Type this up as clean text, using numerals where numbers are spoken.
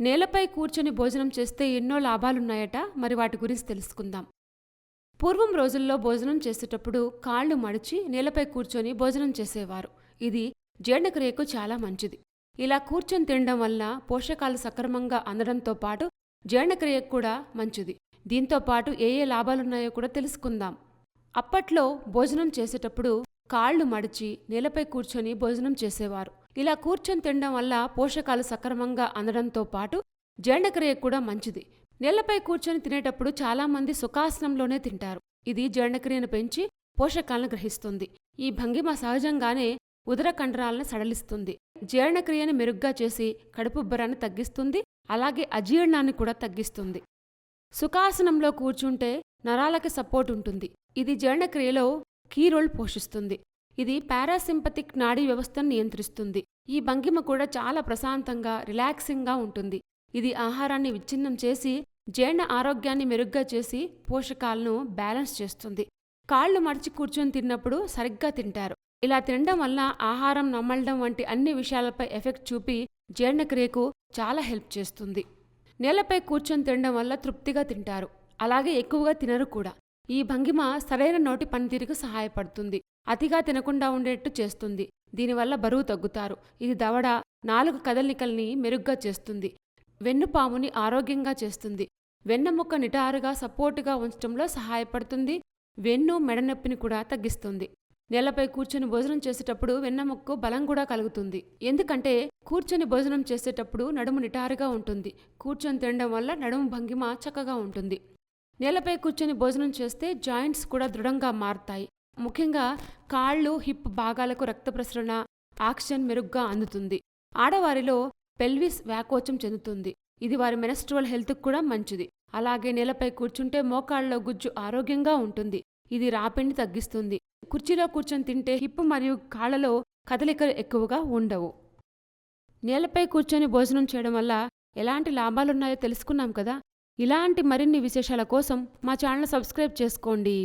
నేలపై కూర్చొని భోజనం చేస్తే ఎన్నో లాభాలున్నాయట. మరి వాటి గురించి తెలుసుకుందాం. పూర్వం రోజుల్లో భోజనం చేసేటప్పుడు కాళ్ళు మడిచి నేలపై కూర్చొని భోజనం చేసేవారు. ఇది జీర్ణక్రియకు చాలా మంచిది. ఇలా కూర్చొని తినడం వల్ల పోషకాలు సక్రమంగా అందడంతో పాటు జీర్ణక్రియకు కూడా మంచిది. దీంతో పాటు ఏ ఏ లాభాలున్నాయో కూడా తెలుసుకుందాం. అప్పట్లో భోజనం చేసేటప్పుడు కాళ్ళు మడిచి నేలపై కూర్చొని భోజనం చేసేవారు. ఇలా కూర్చొని తినడం వల్ల పోషకాలు సక్రమంగా అందడంతో పాటు జీర్ణక్రియ కూడా మంచిది. నేలపై కూర్చొని తినేటప్పుడు చాలామంది సుఖాసనంలోనే తింటారు. ఇది జీర్ణక్రియను పెంచి పోషకాలను గ్రహిస్తుంది. ఈ భంగిమ సహజంగానే ఉదర కండరాలను సడలిస్తుంది. జీర్ణక్రియను మెరుగ్గా చేసి కడుపుబ్బరాన్ని తగ్గిస్తుంది. అలాగే అజీర్ణాన్ని కూడా తగ్గిస్తుంది. సుఖాసనంలో కూర్చుంటే నరాలకి సపోర్ట్ ఉంటుంది. ఇది జీర్ణక్రియలో కీ రోల్ పోషిస్తుంది. ఇది పారాసింపతిక్ నాడీ వ్యవస్థను నియంత్రిస్తుంది. ఈ భంగిమ కూడా చాలా ప్రశాంతంగా రిలాక్సింగ్గా ఉంటుంది. ఇది ఆహారాన్ని విచ్ఛిన్నం చేసి జీర్ణ ఆరోగ్యాన్ని మెరుగ్గా చేసి పోషకాలను బ్యాలెన్స్ చేస్తుంది. కాళ్ళు మడిచి కూర్చొని తిన్నప్పుడు సరిగ్గా తింటారు. ఇలా తినడం వల్ల ఆహారం నమలడం వంటి అన్ని విషయాలపై ఎఫెక్ట్ చూపి జీర్ణక్రియకు చాలా హెల్ప్ చేస్తుంది. నేలపై కూర్చొని తినడం వల్ల తృప్తిగా తింటారు. అలాగే ఎక్కువగా తినరు కూడా. ఈ భంగిమ సరైన నోటి పనితీరుకు సహాయపడుతుంది. అతిగా తినకుండా ఉండేట్టు చేస్తుంది. దీనివల్ల బరువు తగ్గుతారు. ఇది దవడ, నాలుగు కదలికల్ని మెరుగ్గా చేస్తుంది. వెన్నుపాముని ఆరోగ్యంగా చేస్తుంది. వెన్నెముక్క నిటారుగా సపోర్టుగా ఉంచడంలో సహాయపడుతుంది. వెన్ను మెడనొప్పిని కూడా తగ్గిస్తుంది. నేలపై కూర్చొని భోజనం చేసేటప్పుడు వెన్నెముక్కు బలం కూడా కలుగుతుంది. ఎందుకంటే కూర్చొని భోజనం చేసేటప్పుడు నడుము నిటారుగా ఉంటుంది. కూర్చొని తినడం వల్ల నడుము భంగిమ చక్కగా ఉంటుంది. నేలపై కూర్చొని భోజనం చేస్తే జాయింట్స్ కూడా దృఢంగా మారతాయి. ముఖ్యంగా కాళ్ళు, హిప్ భాగాలకు రక్త ప్రసరణ, ఆక్సిజన్ మెరుగ్గా అందుతుంది. ఆడవారిలో పెల్విస్ వ్యాకోచం చెందుతుంది. ఇది వారి మెనస్ట్రువల్ హెల్త్కు కూడా మంచిది. అలాగే నేలపై కూర్చుంటే మోకాళ్ళలో గుజ్జు ఆరోగ్యంగా ఉంటుంది. ఇది రాపిడిని తగ్గిస్తుంది. కుర్చీలో కూర్చొని తింటే హిప్ మరియు కాళ్లలో కదలికలు ఎక్కువగా ఉండవు. నేలపై కూర్చొని భోజనం చేయడం వల్ల ఎలాంటి లాభాలున్నాయో తెలుసుకున్నాం కదా. ఇలాంటి మరిన్ని విశేషాల కోసం మా ఛానల్ సబ్స్క్రైబ్ చేసుకోండి.